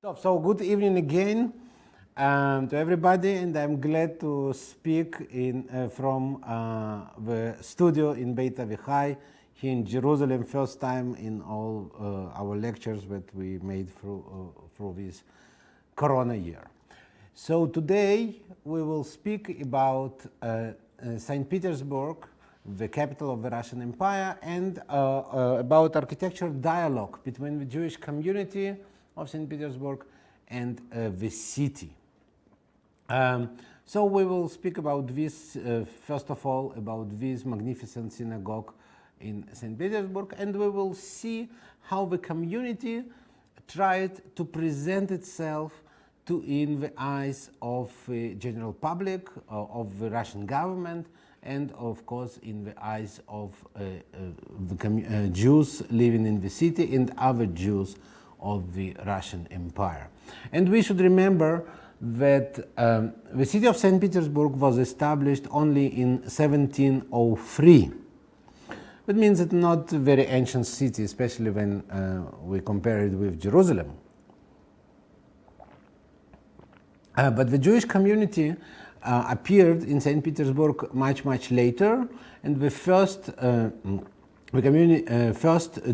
So good evening again to everybody, and I'm glad to speak from the studio in Beit Avichai here in Jerusalem, first time in all our lectures that we made through this Corona year. So today we will speak about St. Petersburg, the capital of the Russian Empire, and about architectural dialogue between the Jewish community of St. Petersburg and the city. So we will speak about this, first of all, about this magnificent synagogue in St. Petersburg, and we will see how the community tried to present itself in the eyes of the general public, of the Russian government, and of course in the eyes of the Jews living in the city and other Jews of the Russian Empire. And we should remember that the city of St. Petersburg was established only in 1703. That means it's not a very ancient city, especially when we compare it with Jerusalem. But the Jewish community appeared in St. Petersburg much later, and the first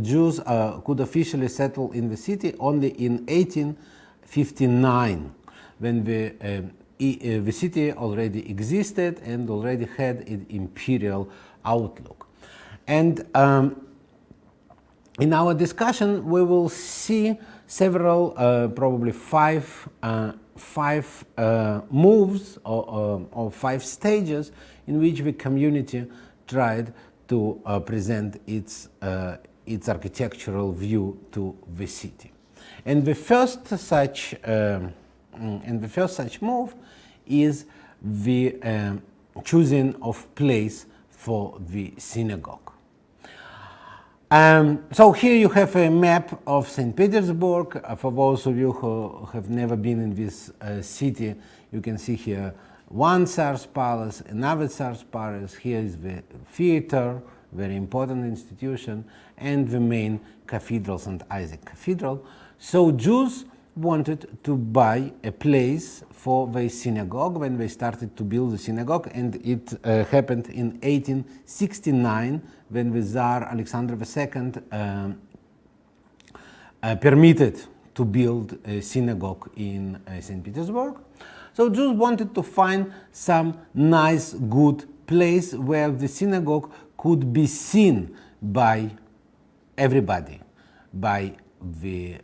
Jews could officially settle in the city only in 1859, when the city already existed and already had an imperial outlook. And in our discussion, we will see several, probably five moves or five stages in which the community tried to present its architectural view to the city. And the first such move is the choosing of place for the synagogue. So here you have a map of St. Petersburg. For those of you who have never been in this city, you can see here one Tsar's palace, another Tsar's palace. Here is the theater, very important institution, and the main cathedral, St. Isaac Cathedral. So Jews wanted to buy a place for the synagogue when they started to build the synagogue, and it happened in 1869 when the Tsar Alexander II permitted to build a synagogue in St. Petersburg. So Jews wanted to find some nice, good place where the synagogue could be seen by everybody, by the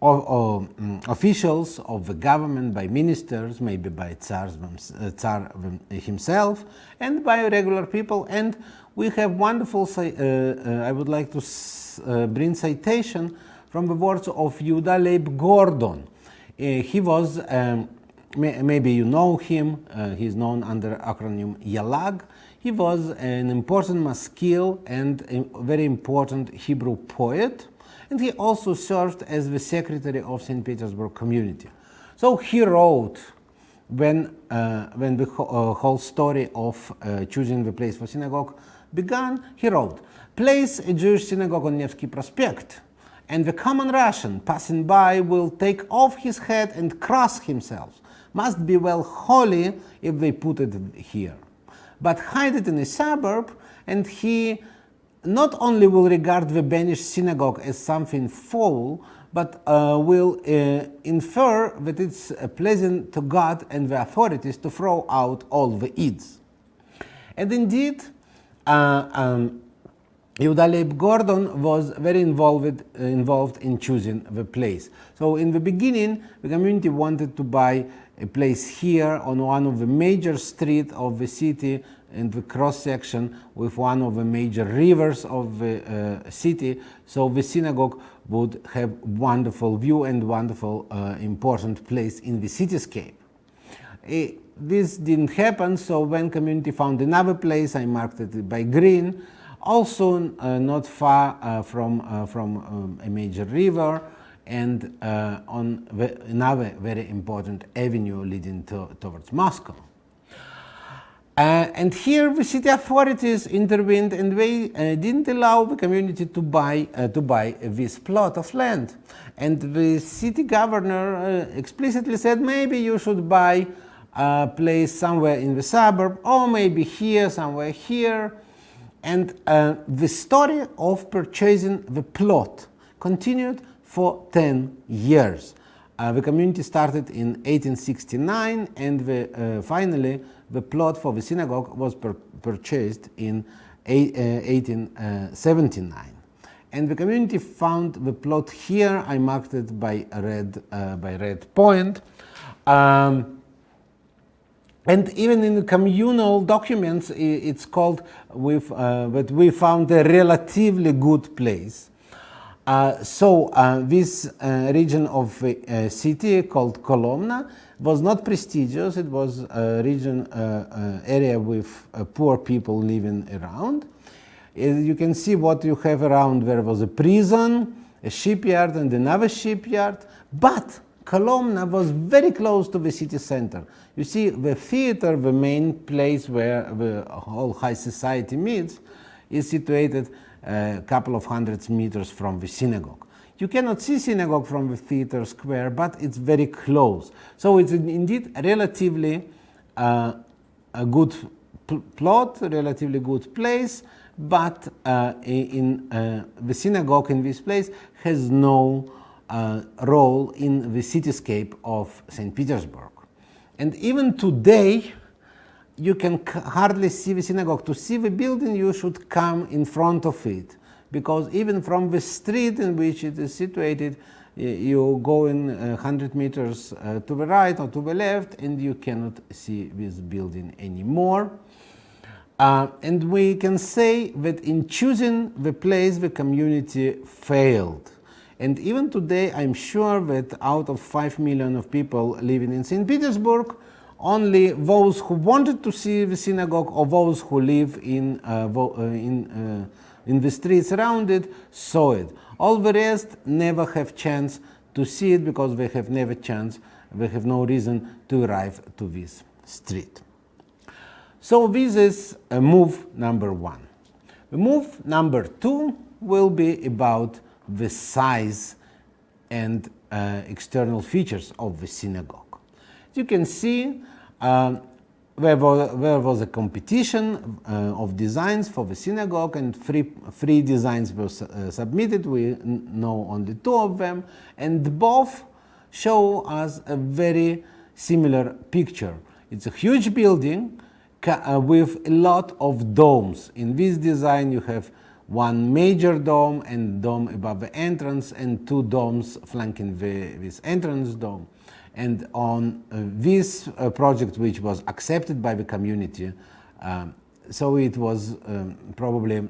officials of the government, by ministers, maybe by Tsar himself, and by regular people. And we have wonderful, I would like to bring citation from the words of Yehuda Leib Gordon. He was, maybe you know him, he's known under acronym YALAG. He was an important maskil and a very important Hebrew poet, and he also served as the secretary of St. Petersburg community. So he wrote, when the whole story of choosing the place for synagogue began, he wrote, "Place a Jewish synagogue on Nevsky Prospect, and the common Russian passing by will take off his hat and cross himself. Must be well holy if they put it here. But hide it in a suburb, and he not only will regard the banished synagogue as something foul, but will infer that it's pleasant to God and the authorities to throw out all the Eids." And indeed, Yehuda Leib Gordon was very involved in choosing the place. So in the beginning, the community wanted to buy a place here on one of the major streets of the city, in the cross section with one of the major rivers of the city, so the synagogue would have wonderful view and wonderful important place in the cityscape. This didn't happen, so when community found another place, I marked it by green, also not far from a major river, and on another very important avenue leading towards Moscow. And here the city authorities intervened, and they didn't allow the community to buy this plot of land. And the city governor explicitly said, maybe you should buy a place somewhere in the suburb, or maybe here, somewhere here. And the story of purchasing the plot continued for 10 years. The community started in 1869, and finally the plot for the synagogue was purchased in 1879. And the community found the plot here. I marked it by a red point. And even in the communal documents, it's called that we found a relatively good place. This region of the city called Kolomna was not prestigious. It was a region area with poor people living around. You can see what you have around. There was a prison, a shipyard, and another shipyard. But Kolomna was very close to the city center. You see, the theater, the main place where the whole high society meets, is situated a couple of hundred meters from the synagogue. You cannot see synagogue from the theater square, but it's very close. So it's indeed relatively a good plot, a relatively good place, but the synagogue in this place has no role in the cityscape of St. Petersburg. And even today, you can hardly see the synagogue. To see the building, you should come in front of it, because even from the street in which it is situated, you go in 100 meters to the right or to the left, and you cannot see this building anymore. And we can say that in choosing the place, the community failed. And even today, I'm sure that out of 5 million of people living in St. Petersburg, only those who wanted to see the synagogue or those who live in the streets around it saw it. All the rest never have chance to see it, because they have never chance, they have no reason to arrive to this street. So this is move number one. Move number two will be about the size and external features of the synagogue. You can see there was a competition of designs for the synagogue, and three designs were submitted. We know only two of them, and both show us a very similar picture. It's a huge building with a lot of domes. In this design, you have one major dome and dome above the entrance, and two domes flanking this entrance dome. And on this project, which was accepted by the community, so it was probably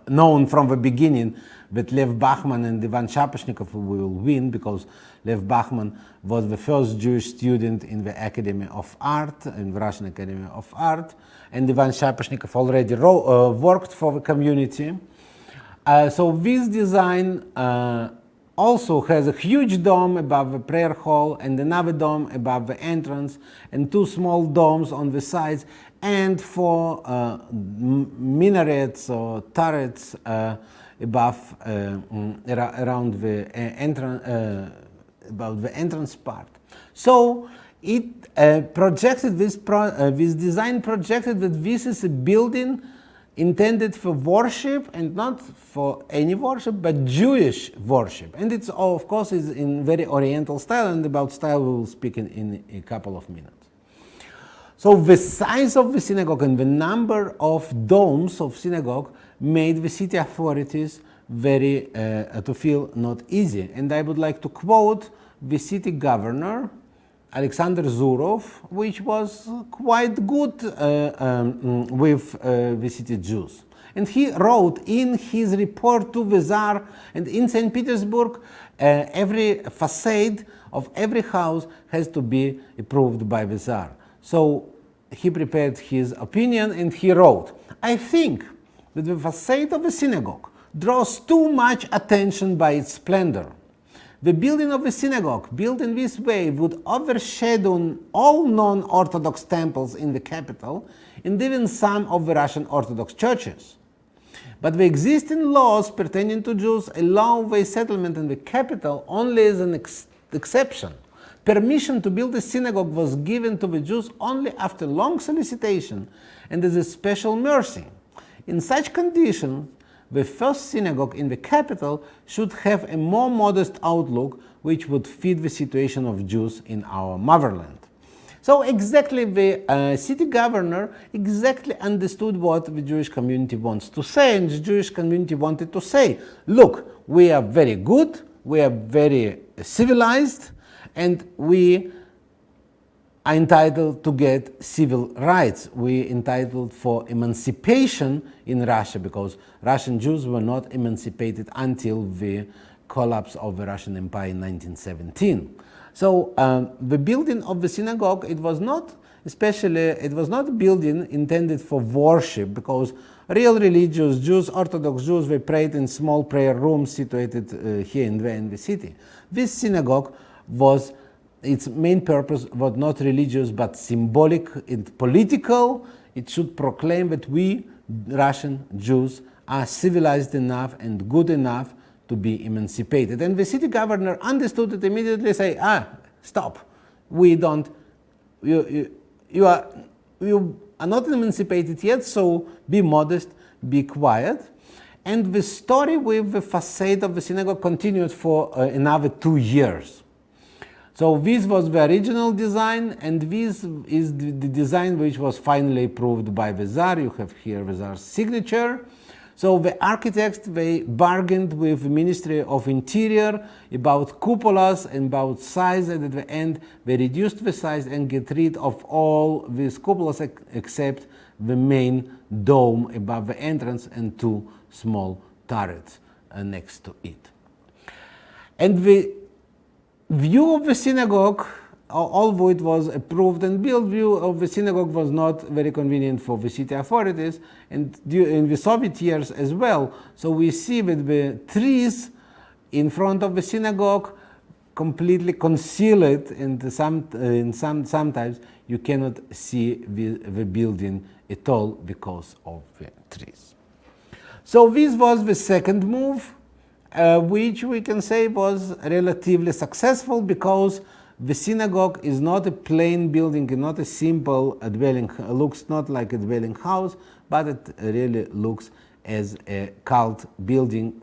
known from the beginning that Lev Bachman and Ivan Shaposhnikov will win, because Lev Bachman was the first Jewish student in the Academy of Art, in the Russian Academy of Art, and Ivan Shaposhnikov already worked for the community. So this design also has a huge dome above the prayer hall, and another dome above the entrance, and two small domes on the sides, and four minarets or turrets above around the about the entrance part. So it projected this design projected that this is a building intended for worship, and not for any worship, but Jewish worship. And it's, of course, is in very Oriental style, and about style we will speak in a couple of minutes. So the size of the synagogue and the number of domes of synagogue made the city authorities very to feel not easy. And I would like to quote the city governor, Alexander Zurov, which was quite good with the city Jews. And he wrote in his report to the Tsar, and in St. Petersburg, every facade of every house has to be approved by the Tsar. So he prepared his opinion, and he wrote, "I think that the facade of a synagogue draws too much attention by its splendor. The building of a synagogue built in this way would overshadow all non-Orthodox temples in the capital and even some of the Russian Orthodox churches. But the existing laws pertaining to Jews allow their settlement in the capital only as an exception. Permission to build a synagogue was given to the Jews only after long solicitation and as a special mercy. In such conditions, the first synagogue in the capital should have a more modest outlook which would fit the situation of Jews in our motherland. So exactly the city governor exactly understood what the Jewish community wants to say, and the Jewish community wanted to say, look, we are very good, we are very civilized, and we are entitled to get civil rights. We are entitled for emancipation in Russia, because Russian Jews were not emancipated until the collapse of the Russian Empire in 1917. So the building of the synagogue, it was not a building intended for worship, because real religious Jews, Orthodox Jews, they prayed in small prayer rooms situated here and there in the city. This synagogue was, its main purpose was not religious but symbolic and political. It should proclaim that we, Russian Jews, are civilized enough and good enough to be emancipated. And the city governor understood it immediately, say, stop, we don't, you are not emancipated yet, so be modest, be quiet. And the story with the facade of the synagogue continued for another 2 years. So this was the original design, and this is the design which was finally approved by the Tsar. You have here the Tsar's signature. So the architects, they bargained with the Ministry of Interior about cupolas and about size, and at the end they reduced the size and get rid of all these cupolas except the main dome above the entrance and 2 small turrets next to it. And the view of the synagogue, although it was approved and built, view of the synagogue was not very convenient for the city authorities, and in the Soviet years as well. So we see that the trees in front of the synagogue completely conceal it, and sometimes you cannot see the building at all because of the trees. So this was the second move, which we can say was relatively successful, because the synagogue is not a plain building, not a simple dwelling, looks not like a dwelling house, but it really looks as a cult building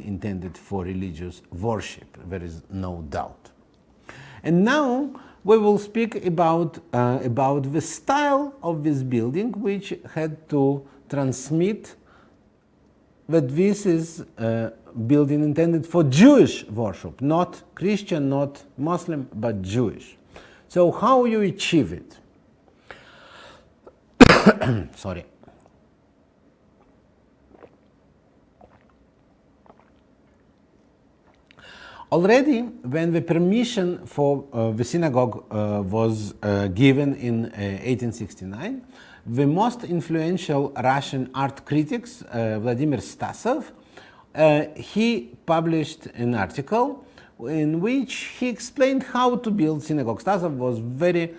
intended for religious worship. There is no doubt. And now we will speak about the style of this building, which had to transmit that this is a building intended for Jewish worship, not Christian, not Muslim, but Jewish. So how you achieve it? Sorry. Already, when the permission for the synagogue was given in 1869, the most influential Russian art critics, Vladimir Stasov, he published an article in which he explained how to build synagogue. Stasov was very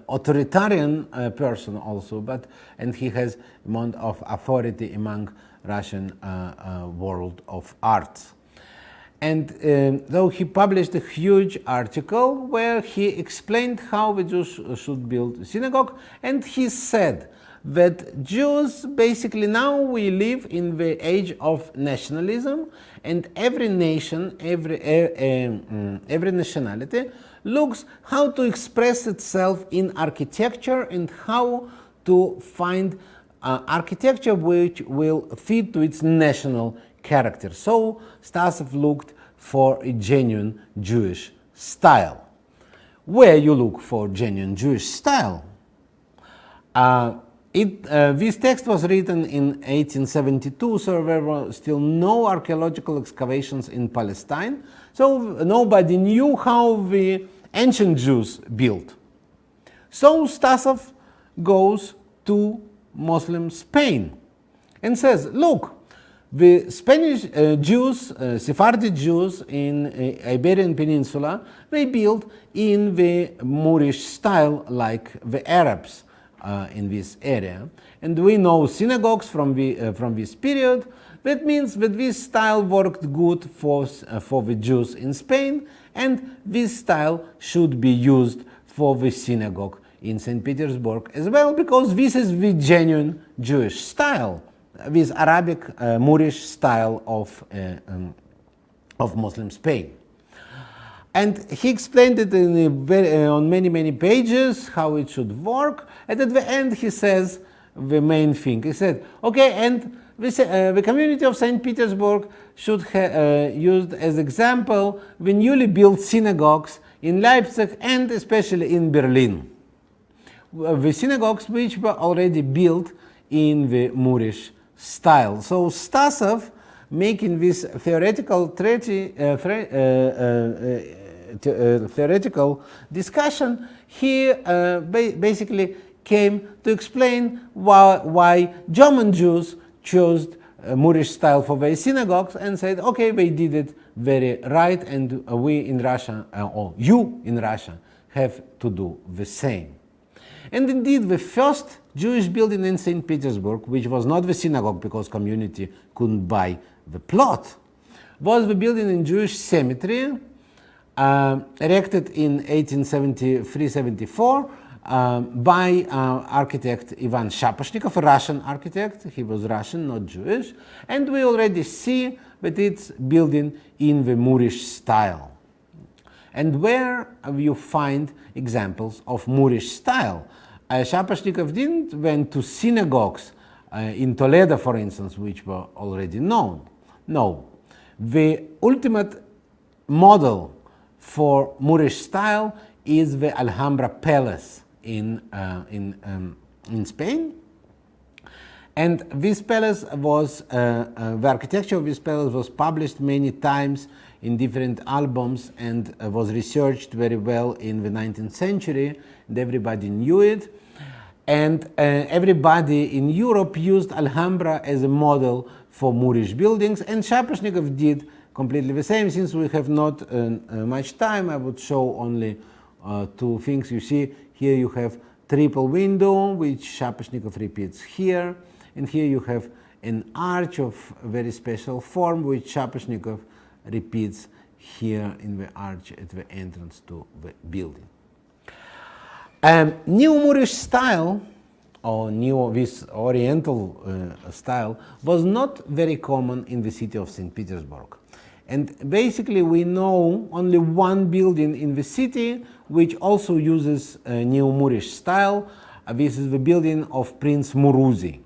authoritarian person also, and he has amount of authority among Russian world of arts. And though he published a huge article where he explained how the Jews should build a synagogue, and he said that Jews, basically now we live in the age of nationalism, and every nation, every nationality looks how to express itself in architecture and how to find architecture which will fit to its national character. So Stasov looked for a genuine Jewish style. Where you look for genuine Jewish style? This text was written in 1872, so there were still no archaeological excavations in Palestine, so nobody knew how the ancient Jews built. So Stasov goes to Muslim Spain and says, look, The Spanish Jews, Sephardic Jews in Iberian Peninsula, they built in the Moorish style like the Arabs in this area. And we know synagogues from this period. That means that this style worked good for the Jews in Spain, and this style should be used for the synagogue in St. Petersburg as well, because this is the genuine Jewish style, this Arabic Moorish style of Muslim Spain. And he explained it on many pages how it should work, and at the end he says the main thing. He said, okay, and the community of St. Petersburg should have used as example the newly built synagogues in Leipzig and especially in Berlin. The synagogues which were already built in the Moorish style. So Stasov, making this theoretical discussion, he basically came to explain why German Jews chose Moorish style for their synagogues and said, okay, they did it very right, and we in Russia, or you in Russia, have to do the same. And indeed, the first Jewish building in St. Petersburg, which was not the synagogue because community couldn't buy the plot, was the building in Jewish cemetery, erected in 1873-74 by architect Ivan Shaposhnikov, a Russian architect. He was Russian, not Jewish. And we already see that it's building in the Moorish style. And where you find examples of Moorish style? Shaposhnikov didn't went to synagogues in Toledo, for instance, which were already known. No. The ultimate model for Moorish style is the Alhambra Palace in Spain. And this palace was, the architecture of this palace was published many times in different albums and was researched very well in the 19th century, and everybody knew it. And everybody in Europe used Alhambra as a model for Moorish buildings, and Shaposhnikov did completely the same. Since we have not much time, I would show only two things. You see, here you have triple window, which Shaposhnikov repeats here, and here you have an arch of very special form, which Shaposhnikov repeats here in the arch at the entrance to the building. New Moorish style, or this Oriental style, was not very common in the city of St. Petersburg. And basically we know only one building in the city which also uses New Moorish style. This is the building of Prince Muruzi.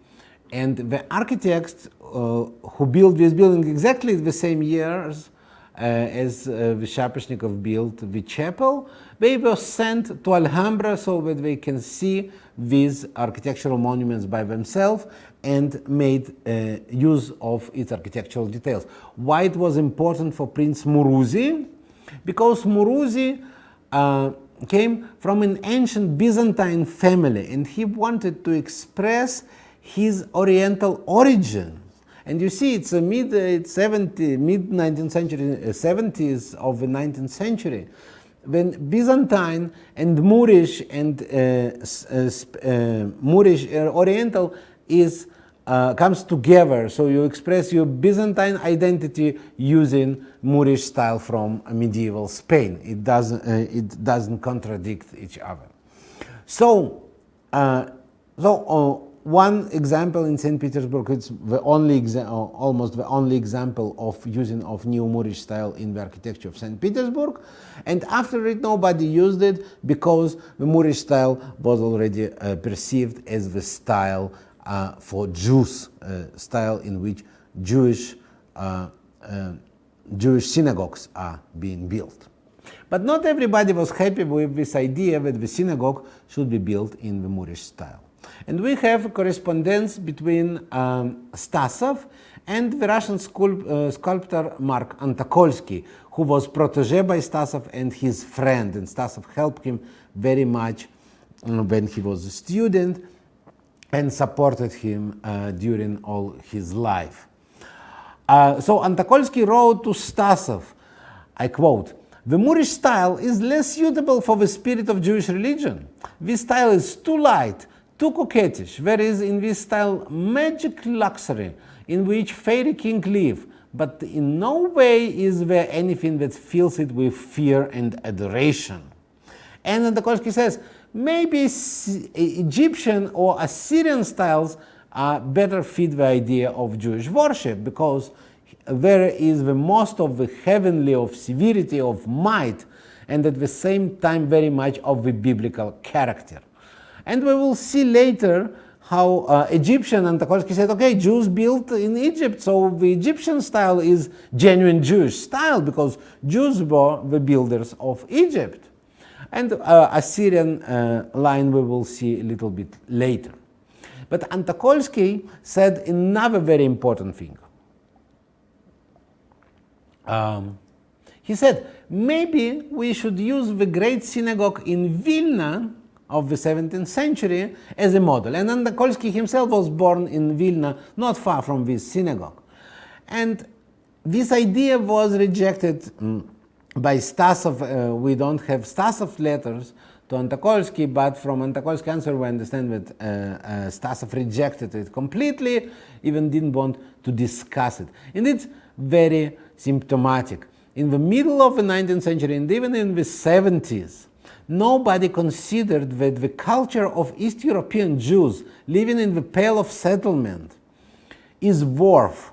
And the architects who built this building exactly the same years as the Shaposhnikov built the chapel, they were sent to Alhambra so that they can see these architectural monuments by themselves and made use of its architectural details. Why it was important for Prince Muruzi? Because Muruzi came from an ancient Byzantine family, and he wanted to express his Oriental origins. And you see, it's a mid-19th century, 70s of the 19th century, when Byzantine and Moorish and Moorish Oriental comes together. So you express your Byzantine identity using Moorish style from medieval Spain. It doesn't contradict each other. So, one example in St. Petersburg, it's the only almost the only example of using of New Moorish style in the architecture of St. Petersburg. And after it, nobody used it because the Moorish style was already perceived as the style for Jews, style in which Jewish synagogues are being built. But not everybody was happy with this idea that the synagogue should be built in the Moorish style. And we have a correspondence between Stasov and the Russian sculptor Mark Antokolsky, who was protégé by Stasov and his friend. And Stasov helped him very much when he was a student and supported him during all his life. So Antokolsky wrote to Stasov, I quote, "The Moorish style is less suitable for the spirit of Jewish religion. This style is too light, too coquettish. There is in this style magic luxury in which fairy king live, but in no way is there anything that fills it with fear and adoration." And Antokolsky says, maybe Egyptian or Assyrian styles better fit the idea of Jewish worship, because there is the most of the heavenly, of severity, of might, and at the same time very much of the biblical character. And we will see later how Egyptian, Antokolsky said, okay, Jews built in Egypt, so the Egyptian style is genuine Jewish style, because Jews were the builders of Egypt. And Assyrian line we will see a little bit later. But Antokolsky said another very important thing. He said, maybe we should use the great synagogue in Vilna of the 17th century as a model. And Antokolsky himself was born in Vilna, not far from this synagogue. And this idea was rejected by Stasov. We don't have Stasov letters to Antokolsky, but from Antokolsky's answer we understand that Stasov rejected it completely, even didn't want to discuss it. And it's very symptomatic. In the middle of the 19th century, and even in the 70s, nobody considered that the culture of East European Jews living in the Pale of Settlement is worth,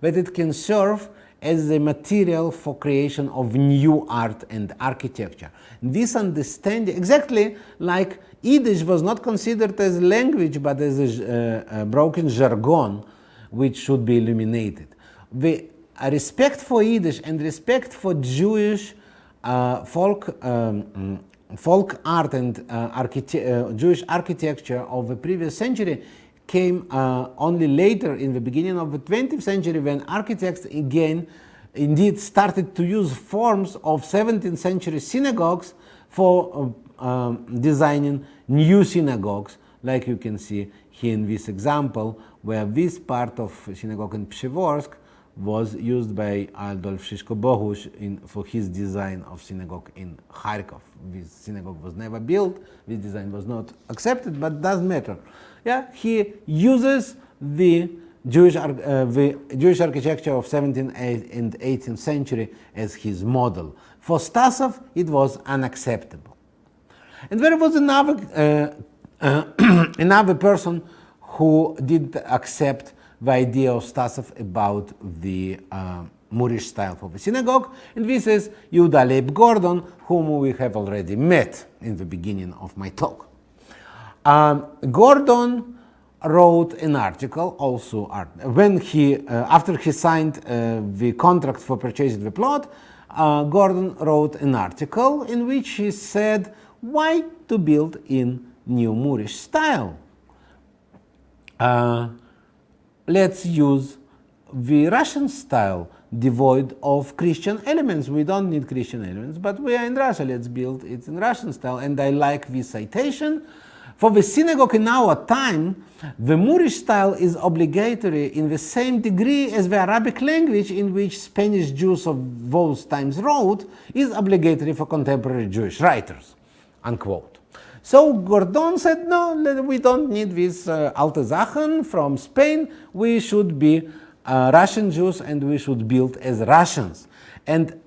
that it can serve as a material for creation of new art and architecture. This understanding, exactly like Yiddish was not considered as a language but as a broken jargon which should be eliminated. The respect for Yiddish and respect for Jewish folk art and Jewish architecture of the previous century came only later, in the beginning of the 20th century, when architects again indeed started to use forms of 17th century synagogues for designing new synagogues, like you can see here in this example, where this part of synagogue in Pshevorsk was used by Adolf Shishko-Bohush for his design of synagogue in Kharkov. This synagogue was never built, this design was not accepted, but doesn't matter. Yeah, he uses the Jewish architecture of 17th and 18th century as his model. For Stasov, it was unacceptable. And there was another person who did accept the idea of Stasov about the Moorish style for the synagogue, and this is Yehuda Leib Gordon, whom we have already met in the beginning of my talk. Gordon wrote an article, when after he signed the contract for purchasing the plot, Gordon wrote an article in which he said why to build in new Moorish style. Let's use the Russian style, devoid of Christian elements. We don't need Christian elements, but we are in Russia, let's build it in Russian style. And I like this citation. For the synagogue in our time, the Moorish style is obligatory in the same degree as the Arabic language in which Spanish Jews of those times wrote is obligatory for contemporary Jewish writers, unquote. So Gordon said, no, we don't need this alte Sachen from Spain. We should be Russian Jews and we should build as Russians. And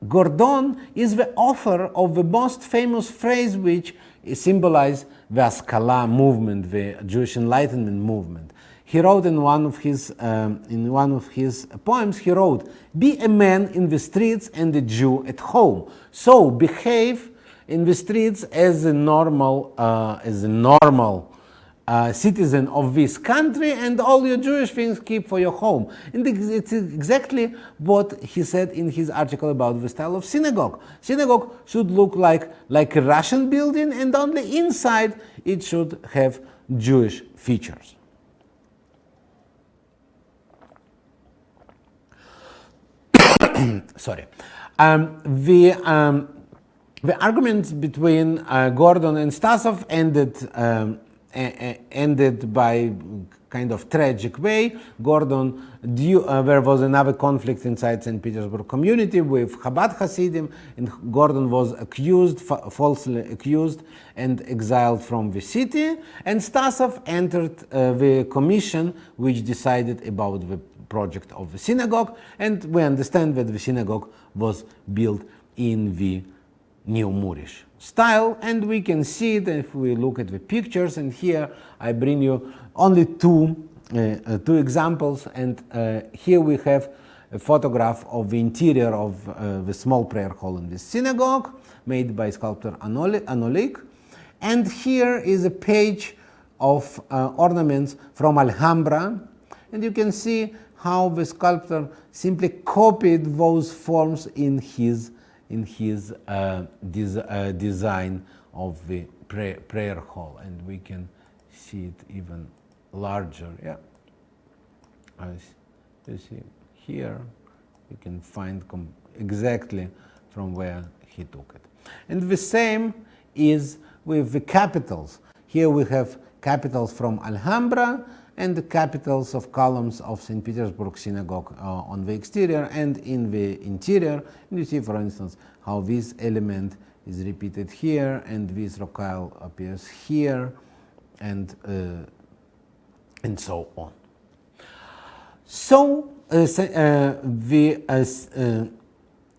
Gordon is the author of the most famous phrase which symbolizes the Haskalah movement, the Jewish Enlightenment movement. He wrote in one of his poems, he wrote, "Be a man in the streets and a Jew at home. So behave in the streets as a normal citizen of this country, and all your Jewish things keep for your home." And it's exactly what he said in his article about the style of synagogue. Synagogue should look like a Russian building, and only inside it should have Jewish features. Sorry. The arguments between Gordon and Stasov ended ended by kind of tragic way. Gordon, there was another conflict inside St. Petersburg community with Chabad Hasidim, and Gordon was accused, falsely accused, and exiled from the city. And Stasov entered the commission which decided about the project of the synagogue, and we understand that the synagogue was built in the New Moorish style, and we can see it if we look at the pictures. And here I bring you only two examples, and here we have a photograph of the interior of the small prayer hall in this synagogue, made by sculptor Anolik. And here is a page of ornaments from Alhambra, and you can see how the sculptor simply copied those forms in his design of the prayer hall, and we can see it even larger. Yeah, as you see here, you can find exactly from where he took it. And the same is with the capitals. Here we have capitals from Alhambra and the capitals of columns of St. Petersburg Synagogue on the exterior and in the interior. And you see, for instance, how this element is repeated here, and this rocaille appears here, and so on. So the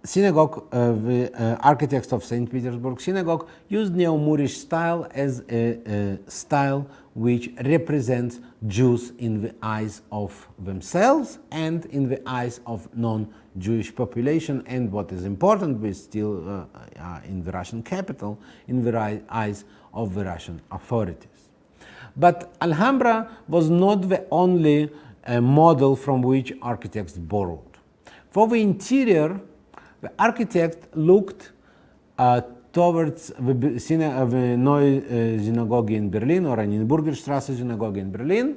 synagogue, the architects of St. Petersburg Synagogue used Neo-Moorish style as a style which represents Jews in the eyes of themselves and in the eyes of non-Jewish population, and what is important, we still in the Russian capital, in the eyes of the Russian authorities. But Alhambra was not the only model from which architects borrowed. For the interior, the architect looked towards the Neue Synagogue in Berlin, or Oranienburgerstraße Synagogue in Berlin,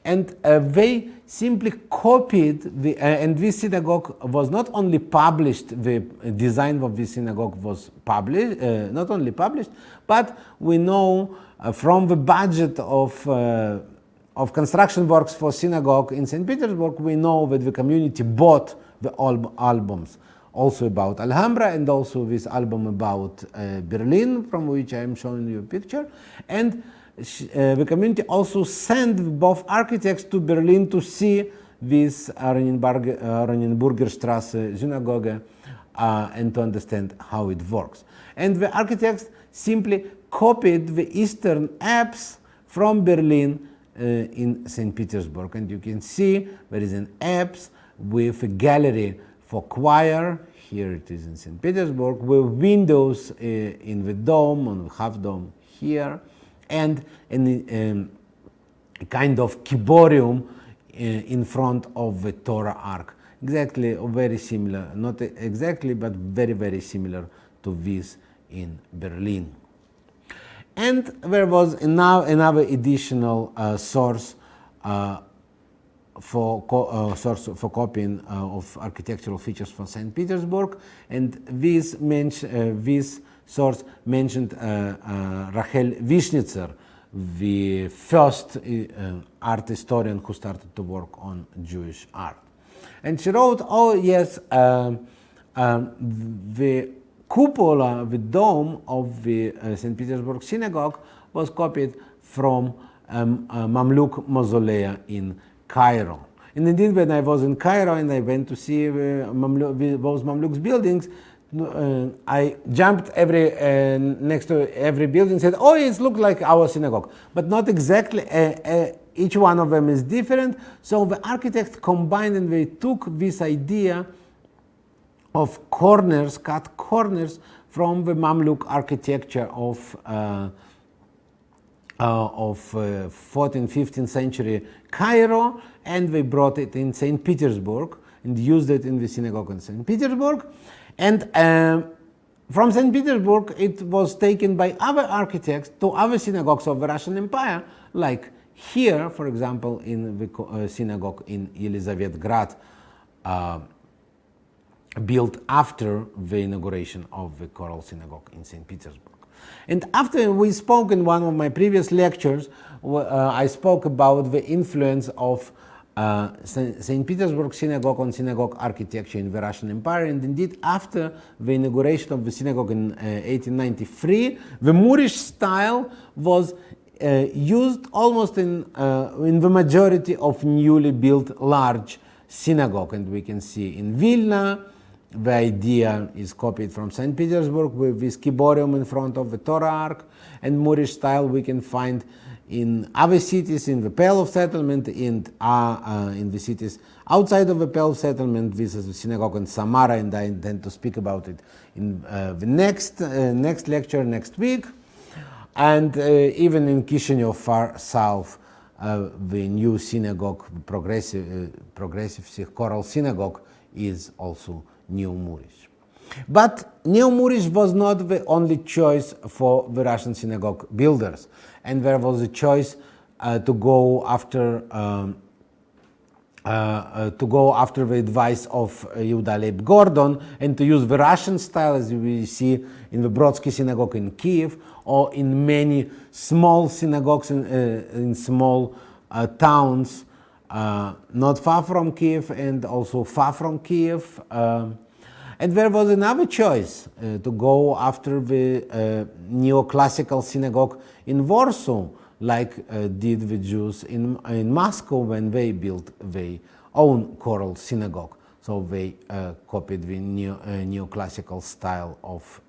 and they simply copied the, and this synagogue was not only published, the design of this synagogue was published, not only published, but we know from the budget of construction works for synagogue in St. Petersburg, we know that the community bought the albums also about Alhambra, and also this album about Berlin, from which I am showing you a picture. And the community also sent both architects to Berlin to see this Oranienburgerstraße Synagogue and to understand how it works. And the architects simply copied the Eastern apse from Berlin in St. Petersburg. And you can see there is an apse with a gallery for choir. Here it is in St. Petersburg, with windows in the dome, on the half dome here, and a kind of kiborium in front of the Torah ark. Exactly, very similar, not exactly, but very, very similar to this in Berlin. And there was another additional source for copying of architectural features from St. Petersburg, and this source mentioned Rachel Vishnitzer, the first art historian who started to work on Jewish art. And she wrote, oh yes, the cupola, the dome of the St. Petersburg Synagogue was copied from Mamluk mausolea in Cairo. And indeed, when I was in Cairo and I went to see those Mamluks buildings, I jumped next to every building and said, oh, it looks like our synagogue. But not exactly. Each one of them is different. So the architects combined, and they took this idea of corners, cut corners, from the Mamluk architecture of 14th, 15th century Cairo, and they brought it in St. Petersburg and used it in the synagogue in St. Petersburg. And from St. Petersburg, it was taken by other architects to other synagogues of the Russian Empire, like here, for example, in the synagogue in Yelizavetgrad, built after the inauguration of the Choral Synagogue in St. Petersburg. And after we spoke in one of my previous lectures, I spoke about the influence of St. Petersburg Synagogue on synagogue architecture in the Russian Empire, and indeed after the inauguration of the synagogue in 1893, the Moorish style was used almost in the majority of newly built large synagogue, and we can see in Vilna the idea is copied from St. Petersburg with this ciborium in front of the Torah ark, and Moorish style we can find in other cities in the Pale of Settlement and in the cities outside of the Pale of Settlement. This is the synagogue in Samara, and I intend to speak about it in the next lecture next week. And even in Kishinev, far south, the new synagogue, progressive choral synagogue, is also Neo-Moorish. But Neo-Moorish was not the only choice for the Russian synagogue builders, and there was a choice to go after the advice of Yehuda Leib Gordon and to use the Russian style, as we see in the Brodsky synagogue in Kiev, or in many small synagogues in small towns not far from Kiev and also far from Kiev. And there was another choice to go after the neoclassical synagogue in Warsaw, like did the Jews in Moscow when they built their own choral synagogue. So they copied the neoclassical style of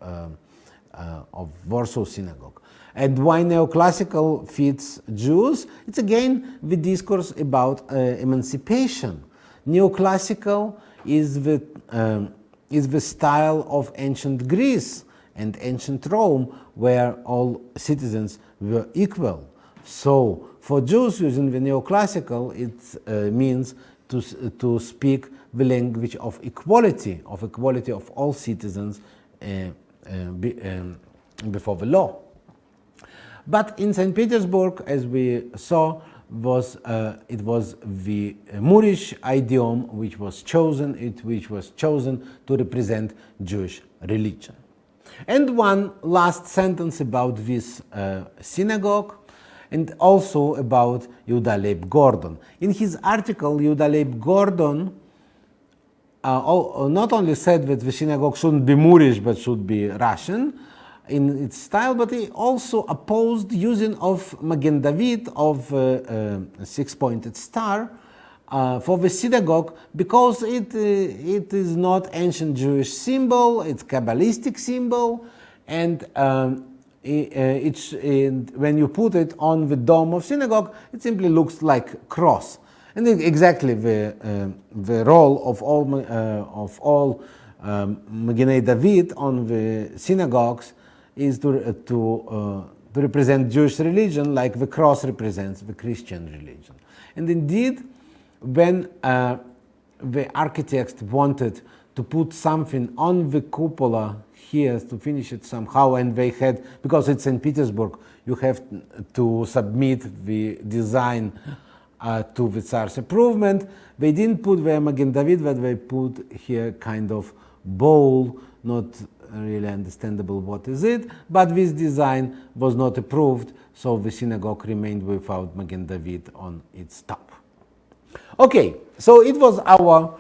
Warsaw synagogue. And why neoclassical fits Jews? It's again the discourse about emancipation. Neoclassical is the style of ancient Greece and ancient Rome, where all citizens were equal. So for Jews using the neoclassical, it means to speak the language of equality of all citizens before the law. But in St. Petersburg, as we saw, it was the Moorish idiom which was chosen to represent Jewish religion. And one last sentence about this synagogue, and also about Yehuda Leib Gordon. In his article, Yehuda Leib Gordon not only said that the synagogue shouldn't be Moorish but should be Russian in its style, but he also opposed using of Magen David, of a six-pointed star, for the synagogue, because it is not ancient Jewish symbol, it's Kabbalistic symbol, and when you put it on the dome of synagogue, it simply looks like cross. And exactly the role of all Magenei David on the synagogues is to represent Jewish religion, like the cross represents the Christian religion. And indeed, when the architects wanted to put something on the cupola here to finish it somehow, and they had, because it's St. Petersburg, you have to submit the design to the Tsar's approval. They didn't put the Magen David, but they put here kind of bowl, not really understandable what is it, but this design was not approved, so the synagogue remained without Magen David on its top. Okay, so it was our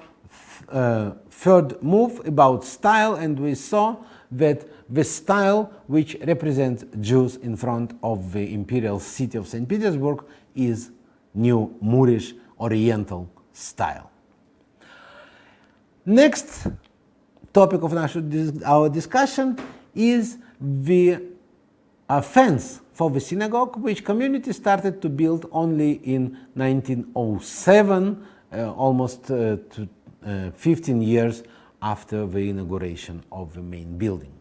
third move about style, and we saw that the style which represents Jews in front of the imperial city of St. Petersburg is New Moorish Oriental style. Next topic of our discussion is the fence for the synagogue, which community started to build only in 1907, almost 15 years after the inauguration of the main building.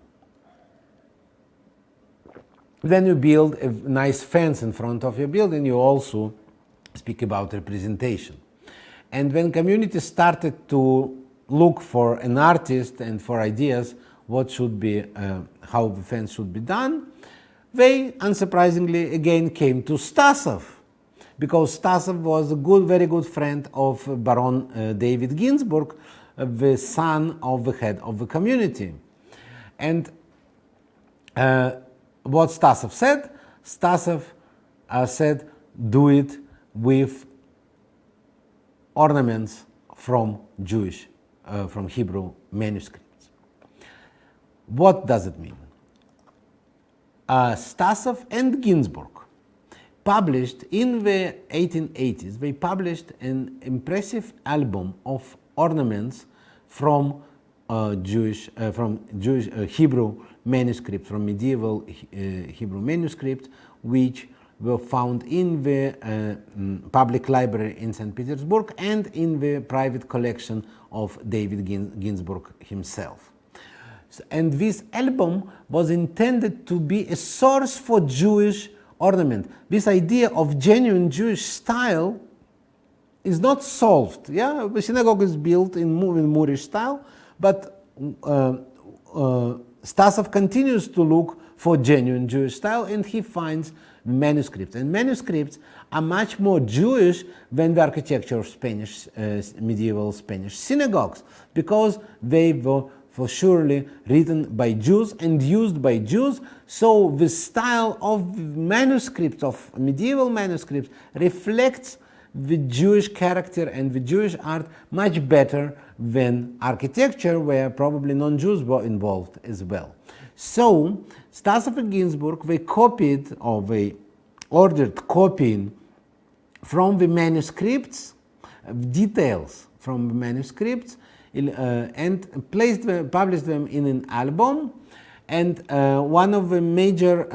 When you build a nice fence in front of your building, you also speak about representation. And when community started to look for an artist and for ideas what should be, how the fence should be done, they unsurprisingly again came to Stasov, because Stasov was a very good friend of Baron David Ginsburg, the son of the head of the community. And what Stasov said? Stasov said, do it with ornaments from from Hebrew manuscripts. What does it mean? Stasov and Ginsburg published in the 1880s, they published an impressive album of ornaments from Jewish Hebrew manuscripts, from medieval Hebrew manuscripts, which were found in the public library in St. Petersburg and in the private collection of David Ginsburg himself. And this album was intended to be a source for Jewish ornament. This idea of genuine Jewish style is not solved. Yeah, the synagogue is built in Moorish style, but Stasov continues to look for genuine Jewish style, and he finds manuscripts. And manuscripts are much more Jewish than the architecture of Spanish, medieval Spanish synagogues, because they were for surely written by Jews and used by Jews. So the style of manuscripts, of medieval manuscripts, reflects the Jewish character and the Jewish art much better than architecture, where probably non-Jews were involved as well. So Stasov and Ginsburg, they copied, or they ordered copying from the manuscripts, details from the manuscripts, and published them in an album. And one of the major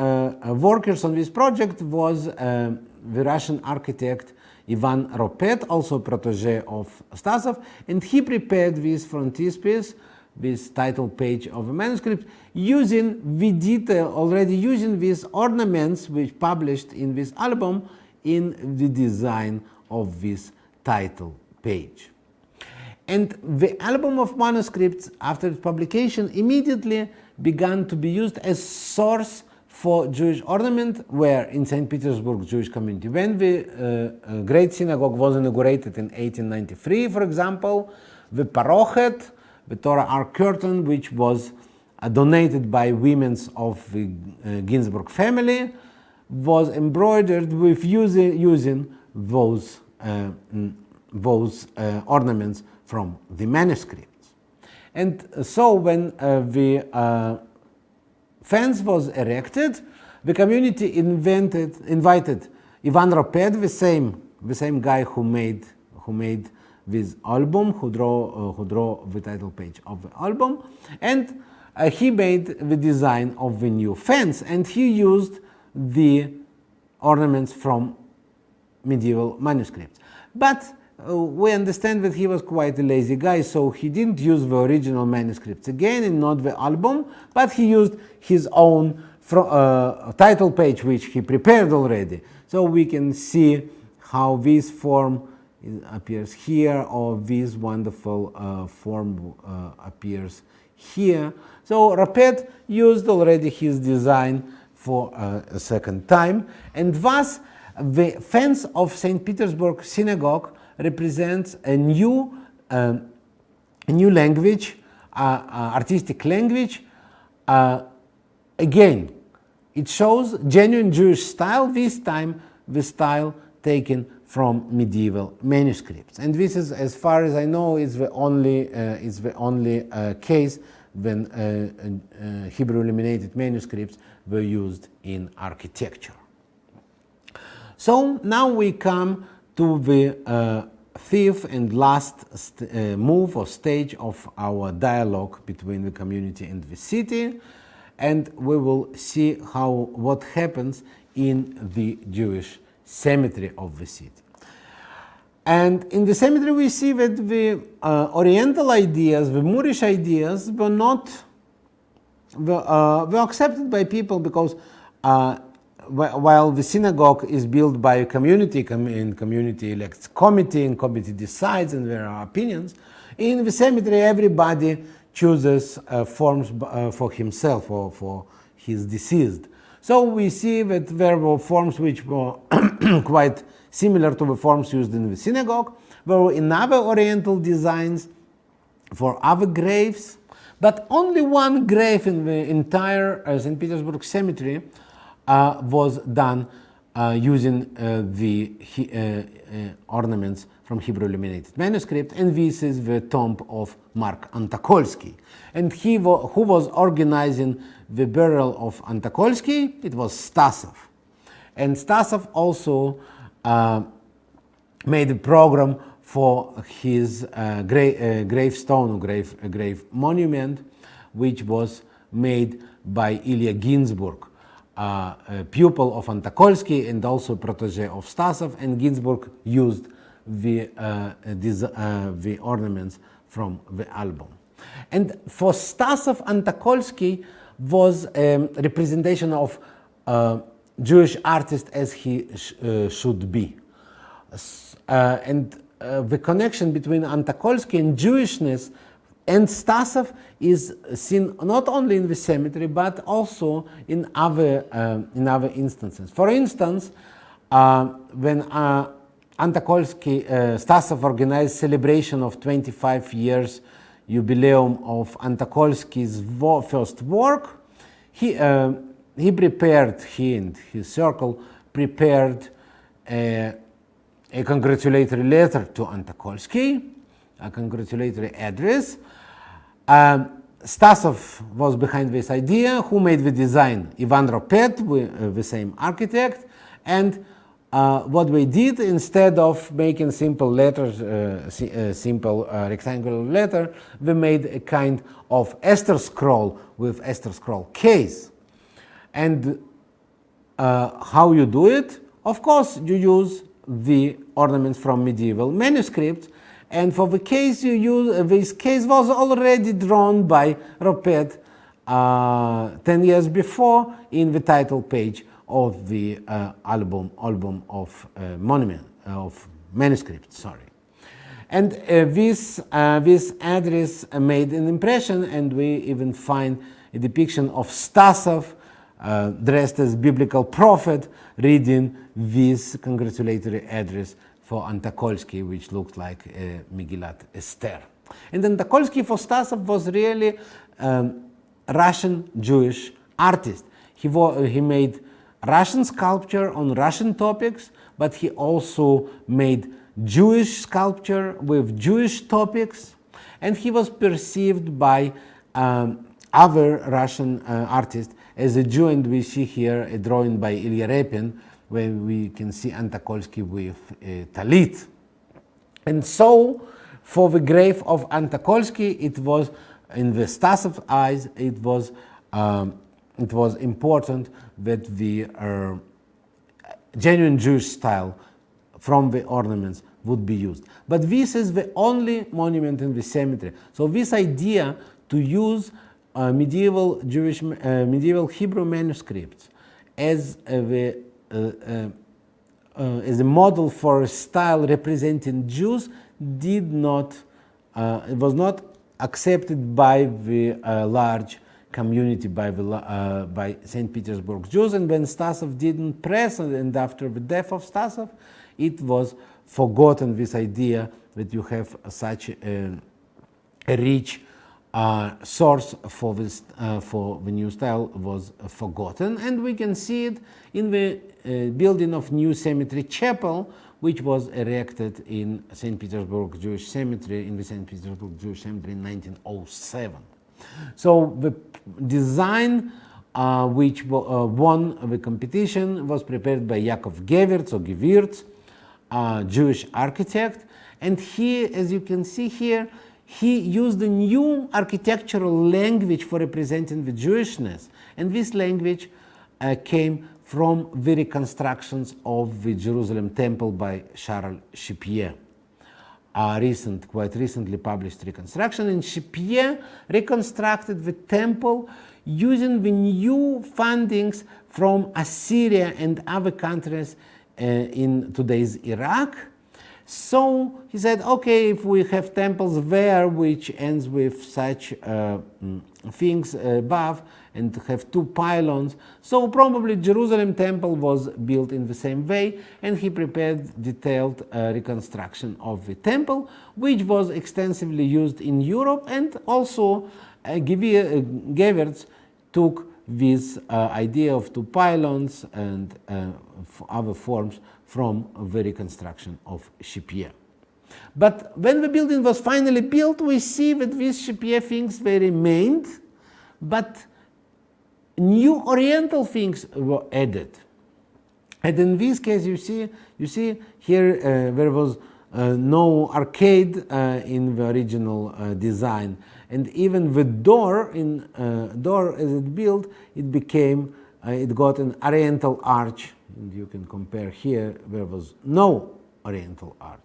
workers on this project was the Russian architect Ivan Ropet, also protege of Stasov, and he prepared this frontispiece, this title page of a manuscript, using the detail, already using these ornaments which published in this album in the design of this title page. And the album of manuscripts, after its publication, immediately began to be used as source for Jewish ornament, where in St. Petersburg Jewish community. When the Great Synagogue was inaugurated in 1893, for example, the parochet, the Torah Ark curtain, which was donated by women of the Ginsburg family, was embroidered with using those ornaments from the manuscripts. And so when the fence was erected, the community invited Ivan Ropet, the same guy who made this album, who draw the title page of the album, and he made the design of the new fence, and he used the ornaments from medieval manuscripts. But we understand that he was quite a lazy guy, so he didn't use the original manuscripts again and not the album, but he used his own title page, which he prepared already. So we can see how this form appears here, or this wonderful form appears here. So Ropet used already his design for a second time, and thus the fence of St. Petersburg Synagogue represents a new language, artistic language. Again, it shows genuine Jewish style, this time the style taken from medieval manuscripts. And this is, as far as I know, is the only case when Hebrew illuminated manuscripts were used in architecture. So now we come to the fifth and last move or stage of our dialogue between the community and the city, and we will see what happens in the Jewish cemetery of the city. And in the cemetery we see that the Oriental ideas, the Moorish ideas, were accepted by people, because while the synagogue is built by a community, and community elects committee, and committee decides, and there are opinions, in the cemetery everybody chooses forms for himself or for his deceased. So we see that there were forms which were quite similar to the forms used in the synagogue. There were in other Oriental designs for other graves, But only one grave in the entire St. Petersburg cemetery was done using the ornaments from Hebrew illuminated manuscript, and this is the tomb of Mark Antokolsky. And who was organizing the burial of Antokolsky? It was Stasov. And Stasov also made a program for his gravestone, grave monument, which was made by Ilya Ginsburg, a pupil of Antokolsky and also protege of Stasov, and Ginsburg used the ornaments from the album. And for Stasov, Antokolsky was a representation of Jewish artist as he should be. The connection between Antokolsky and Jewishness and Stasov is seen not only in the cemetery but also in other instances. For instance, when Stasov organized celebration of 25 years jubileum of Antokolsky's first work, he and his circle prepared a congratulatory letter to Antokolsky, a congratulatory address. Stasov was behind this idea. Who made the design? Ivan Ropet, the same architect. And what we did, instead of making simple letters, simple rectangular letter, we made a kind of Esther scroll with Esther scroll case. And how you do it? Of course, you use the ornaments from medieval manuscripts, and for the case you use, this case was already drawn by Ropet 10 years before in the title page of the album of manuscript. Sorry, and this address made an impression, and we even find a depiction of Stasov dressed as biblical prophet reading this congratulatory address for Antokolsky, which looked like Megillat Esther. And Antokolsky for Stasov was really Russian Jewish artist. He made Russian sculpture on Russian topics, but he also made Jewish sculpture with Jewish topics, and he was perceived by other Russian artists as a Jew, and we see here a drawing by Ilya Repin where we can see Antokolsky with a talit. And so for the grave of Antokolsky, it was, in the Stasov's eyes, it was important that the genuine Jewish style from the ornaments would be used. But this is the only monument in the cemetery. So this idea to use medieval Hebrew manuscripts as a model for a style representing Jews it was not accepted by the large community, by St. Petersburg Jews. And when Stasov didn't press, and after the death of Stasov, it was forgotten. This idea that you have such a rich source for the new style was forgotten, and we can see it in the building of new cemetery chapel, which was erected in St. Petersburg Jewish Cemetery, in the St. Petersburg Jewish Cemetery in 1907. So the design which won the competition was prepared by Yakov Gewirtz or Gewirtz, Jewish architect, and he, as you can see here, he used a new architectural language for representing the Jewishness, and this language came from the reconstructions of the Jerusalem temple by Charles Chipier. Quite recently published reconstruction, and Chipier reconstructed the temple using the new fundings from Assyria and other countries in today's Iraq. So he said, okay, if we have temples there which ends with such things above and have two pylons, so probably Jerusalem temple was built in the same way, and he prepared detailed reconstruction of the temple, which was extensively used in Europe and also Gewertz took this idea of two pylons and other forms from the reconstruction of Chipier. But when the building was finally built, we see that these Chipier things they remained, but new Oriental things were added. And in this case, you see here there was no arcade in the original design, and even the door as it built, it got an Oriental arch, and you can compare here there was no Oriental arch.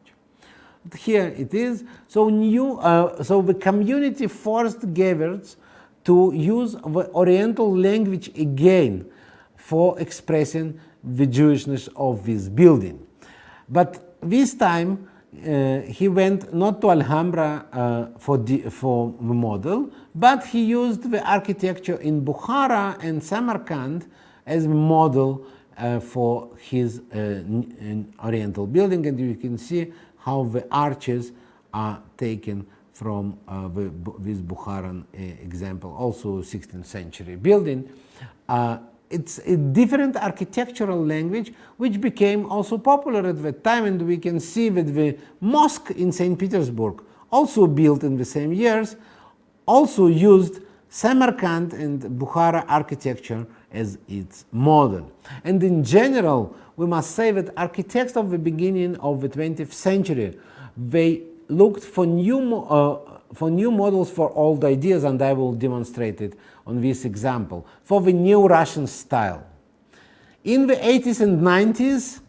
But here it is. So the community forced Gewertz to use the Oriental language again for expressing the Jewishness of this building. But this time he went not to Alhambra for the model, but he used the architecture in Bukhara and Samarkand as a model for his Oriental building, and you can see how the arches are taken from this Bukharan example, also 16th century building. It's a different architectural language which became also popular at that time, and we can see that the mosque in St. Petersburg, also built in the same years, also used Samarkand and Bukhara architecture as its model. And in general, we must say that architects of the beginning of the 20th century, they looked for new models for old ideas, and I will demonstrate it on this example, for the new Russian style. In the 80s and 90s,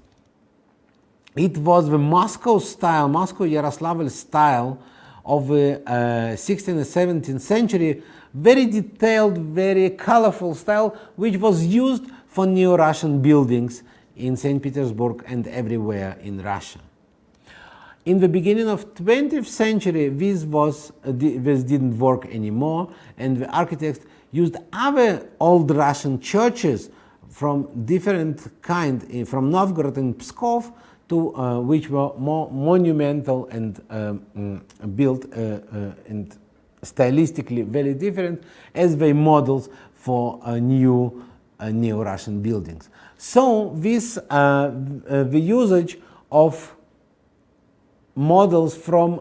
it was the Moscow style, Moscow-Yaroslavl style of the 16th and 17th century, very detailed, very colorful style, which was used for new Russian buildings in St. Petersburg and everywhere in Russia. In the beginning of 20th century, this didn't work anymore, and the architects used other old Russian churches from different kind, from Novgorod and Pskov, to which were more monumental and built and stylistically very different as the models for new Russian buildings. So this the usage of models from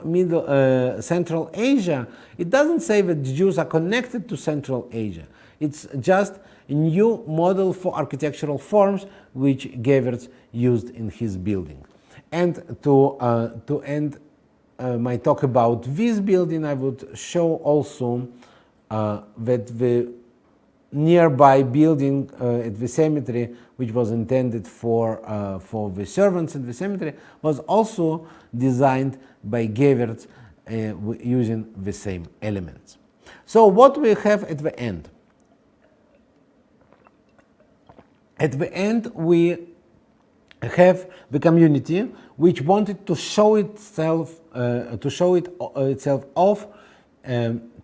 Central Asia, it doesn't say that Jews are connected to Central Asia. It's just a new model for architectural forms which Gewertz used in his building. And to end my talk about this building, I would show also that the nearby building at the cemetery, which was intended for the servants at the cemetery, was also designed by Gewertz using the same elements. So what we have at the end? At the end, we have the community which wanted to show itself off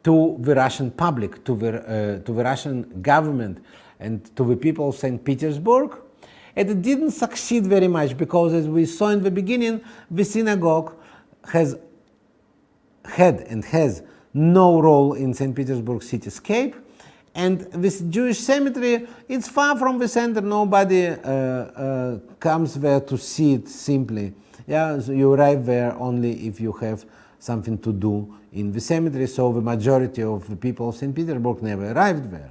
to the Russian public, to the Russian government, and to the people of St. Petersburg. And it didn't succeed very much because, as we saw in the beginning, the synagogue has had and has no role in St. Petersburg cityscape. And this Jewish cemetery, it's far from the center. Nobody comes there to see it simply. Yeah, so you arrive there only if you have something to do in the cemetery. So the majority of the people of St. Petersburg never arrived there.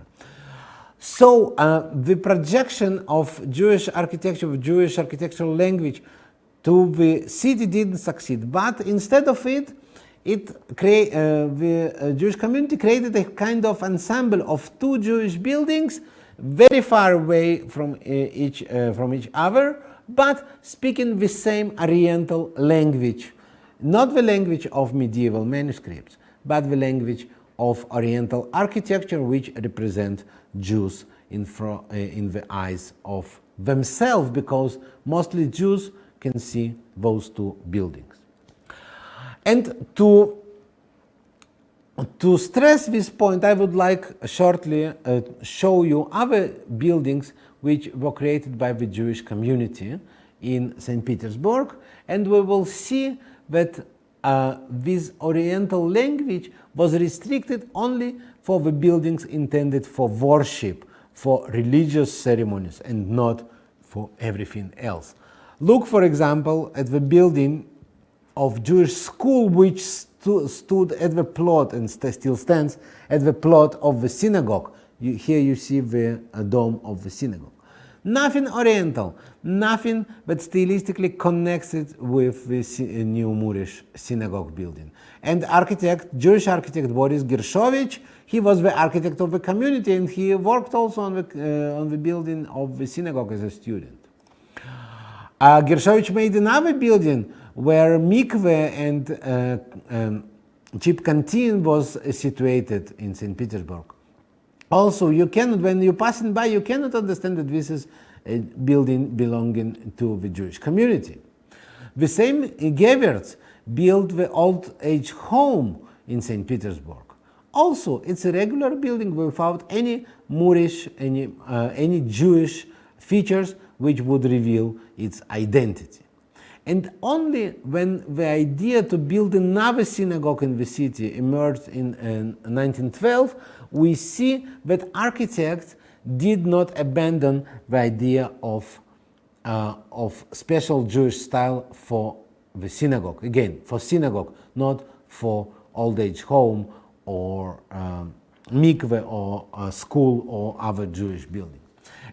So the projection of Jewish architecture, of Jewish architectural language to the city didn't succeed. But instead of it, the Jewish community created a kind of ensemble of two Jewish buildings, very far away from each other, but speaking the same Oriental language, not the language of medieval manuscripts, but the language of Oriental architecture, which represent Jews in the eyes of themselves, because mostly Jews can see those two buildings. And to stress this point, I would like shortly show you other buildings which were created by the Jewish community in St. Petersburg, and we will see that this Oriental language was restricted only for the buildings intended for worship, for religious ceremonies, and not for everything else. Look, for example, at the building of Jewish school, which stood at the plot and still stands at the plot of the synagogue. Here you see the dome of the synagogue. Nothing Oriental, nothing but stylistically connects it with the new Moorish synagogue building. And architect, Jewish architect Boris Gershovich, he was the architect of the community, and he worked also on the building of the synagogue as a student. Gershovich made another building where mikveh and cheap canteen was situated in St. Petersburg. Also, you cannot, when you're passing by, you cannot understand that this is a building belonging to the Jewish community. The same Gewertz built the old age home in St. Petersburg. Also, it's a regular building without any Moorish, any Jewish features which would reveal its identity. And only when the idea to build another synagogue in the city emerged in 1912, we see that architects did not abandon the idea of special Jewish style for the synagogue. Again, for synagogue, not for old age home or mikveh or school or other Jewish building.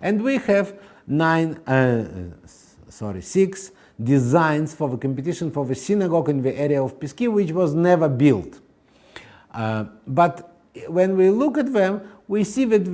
And we have 6 designs for the competition for the synagogue in the area of Pisky, which was never built. But when we look at them, we see that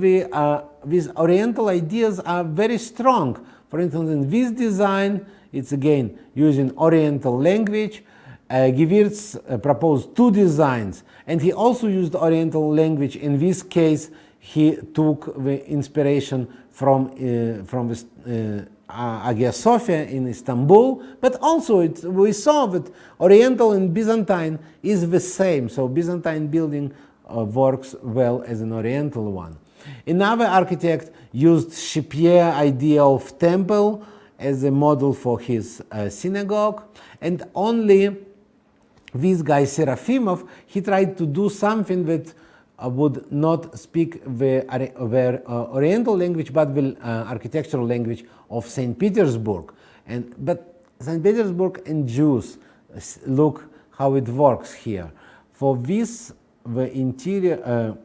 these Oriental ideas are very strong. For instance, in this design, it's again using Oriental language. Gewertz proposed 2 designs, and he also used Oriental language. In this case, he took the inspiration from the Hagia Sophia in Istanbul, but also we saw that Oriental and Byzantine is the same, so Byzantine building works well as an Oriental one. Another architect used Chipier idea of temple as a model for his synagogue, and only this guy Serafimov, he tried to do something that would not speak the Oriental language, but the architectural language of St. Petersburg. But St. Petersburg and Jews, look how it works here. For this, the interior,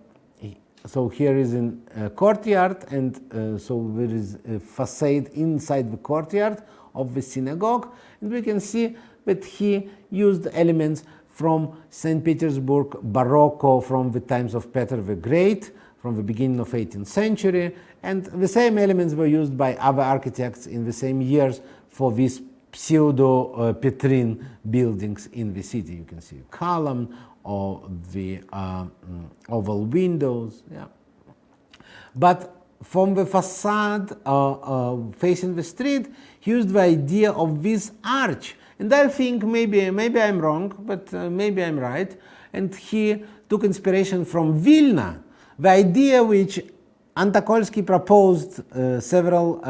so here is a courtyard, and so there is a facade inside the courtyard of the synagogue, and we can see that he used elements from St. Petersburg Barocco from the times of Peter the Great, from the beginning of 18th century, and the same elements were used by other architects in the same years for these pseudo-Petrine buildings in the city. You can see a column or the oval windows. Yeah. But from the facade facing the street, he used the idea of this arch. And I think maybe I'm wrong, but maybe I'm right. And he took inspiration from Vilna, the idea which Antokolsky proposed several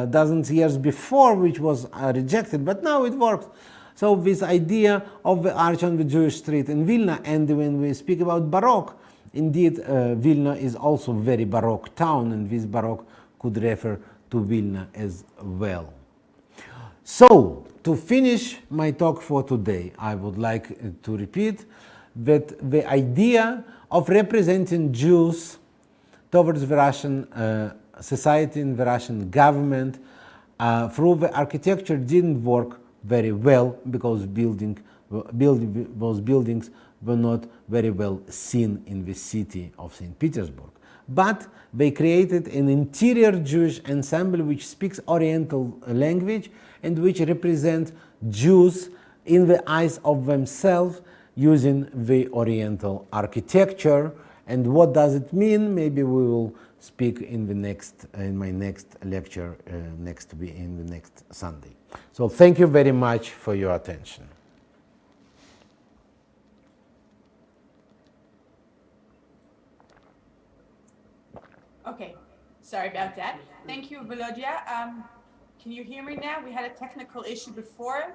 dozens years before, which was rejected, but now it works. So this idea of the arch on the Jewish street in Vilna, and when we speak about Baroque, indeed Vilna is also a very Baroque town, and this Baroque could refer to Vilna as well. So, to finish my talk for today, I would like to repeat that the idea of representing Jews towards the Russian society and the Russian government through the architecture didn't work very well, because those buildings were not very well seen in the city of St. Petersburg. But they created an interior Jewish ensemble which speaks Oriental language and which represent Jews in the eyes of themselves using the Oriental architecture. And what does it mean? Maybe we will speak in my next lecture in the next Sunday. So thank you very much for your attention. Okay, sorry about that. Thank you, Volodya. Can you hear me now? We had a technical issue before.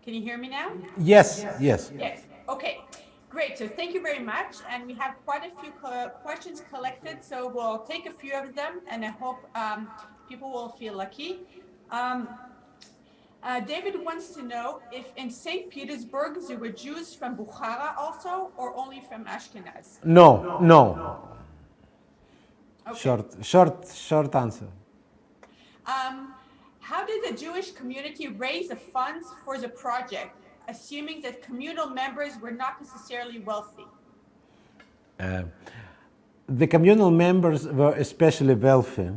Can you hear me now? Yes, yes. Yes. Okay. Great. So thank you very much. And we have quite a few questions collected. So we'll take a few of them, and I hope people will feel lucky. David wants to know if in St. Petersburg there were Jews from Bukhara also, or only from Ashkenaz? No, no. Okay. Short answer. How did the Jewish community raise the funds for the project, assuming that communal members were not necessarily wealthy? The communal members were especially wealthy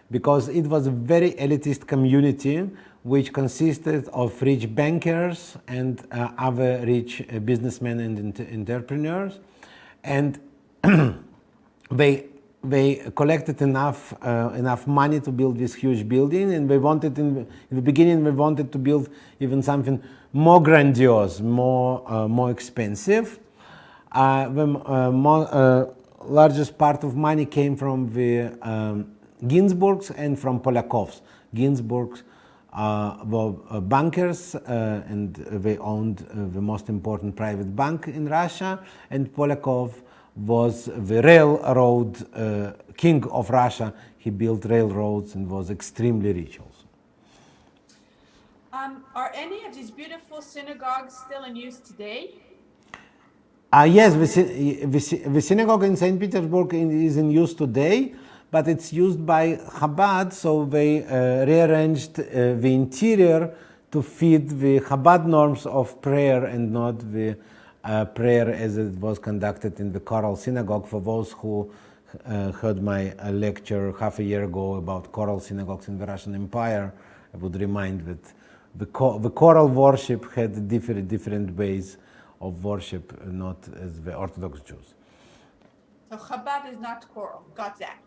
because it was a very elitist community which consisted of rich bankers and other rich businessmen and entrepreneurs, and they collected enough money to build this huge building, and they wanted in the beginning they wanted to build even something more grandiose, more expensive. The largest part of money came from the Ginsburgs and from Polakovs. Ginsburgs were bankers and they owned the most important private bank in Russia, and Polakov was the railroad king of Russia. He built railroads and was extremely rich also. Are any of these beautiful synagogues still in use today? Yes, the synagogue in St. Petersburg is in use today, but it's used by Chabad, so they rearranged the interior to fit the Chabad norms of prayer and not the prayer as it was conducted in the choral synagogue. For those who heard my lecture half a year ago about choral synagogues in the Russian Empire, I would remind that the choral worship had different ways of worship, not as the Orthodox Jews. So Chabad is not choral. Got that.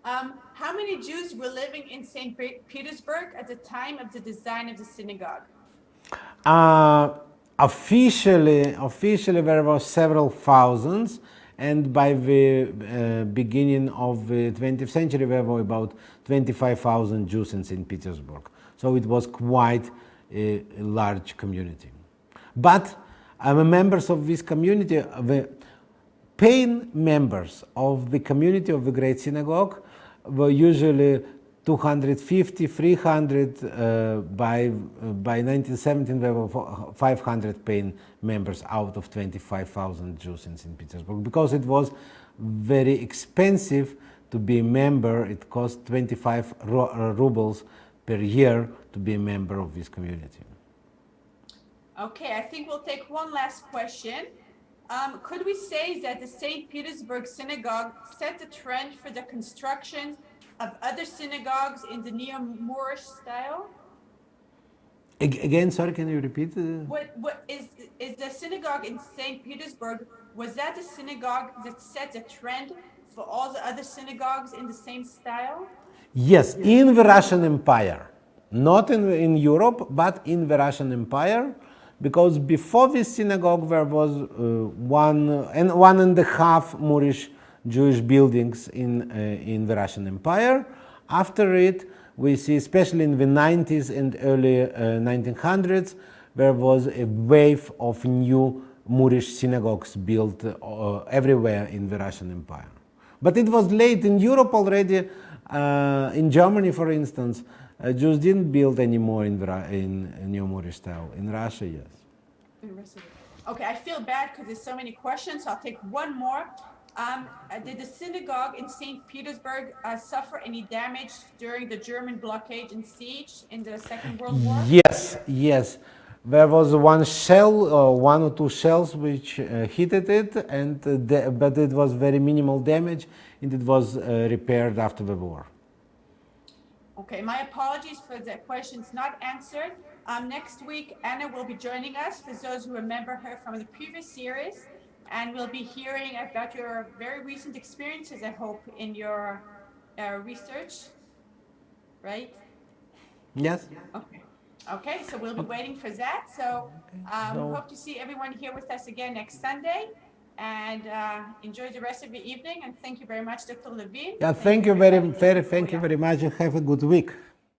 How many Jews were living in St. Petersburg at the time of the design of the synagogue? Officially, there were several thousands, and by the beginning of the 20th century, there were about 25,000 Jews in St. Petersburg. So it was quite a large community. But members of this community, the paying members of the community of the Great Synagogue were usually 250, 300. By 1917, there were 500 paying members out of 25,000 Jews in St. Petersburg. Because it was very expensive to be a member, it cost 25 rubles per year to be a member of this community. Okay, I think we'll take one last question. Could we say that the St. Petersburg Synagogue set the trend for the construction of other synagogues in the neo-Moorish style? Again, sorry, can you repeat? What is the synagogue in St. Petersburg, was that the synagogue that set the trend for all the other synagogues in the same style? Yes, in the Russian Empire. Not in Europe, but in the Russian Empire. Because before this synagogue there was one and a half Moorish Jewish buildings in the Russian Empire. After it, we see, especially in the 90s and early 1900s, there was a wave of new Moorish synagogues built everywhere in the Russian Empire. But it was late in Europe already. In Germany, for instance, Jews didn't build anymore in neo-Moorish style. In Russia, yes. Okay, I feel bad because there's so many questions, so I'll take one more. Did the synagogue in St. Petersburg suffer any damage during the German blockade and siege in the Second World War? Yes. There was one shell, one or two shells which hit it, but it was very minimal damage, and it was repaired after the war. Okay, my apologies for the questions not answered. Next week, Anna will be joining us, for those who remember her from the previous series, and we'll be hearing about your very recent experiences, I hope, in your research, right? Yes. Okay, so we'll be waiting for that. So we hope to see everyone here with us again next Sunday. And enjoy the rest of your evening. And thank you very much, Dr. Levin. Yeah, thank you very much, and have a good week.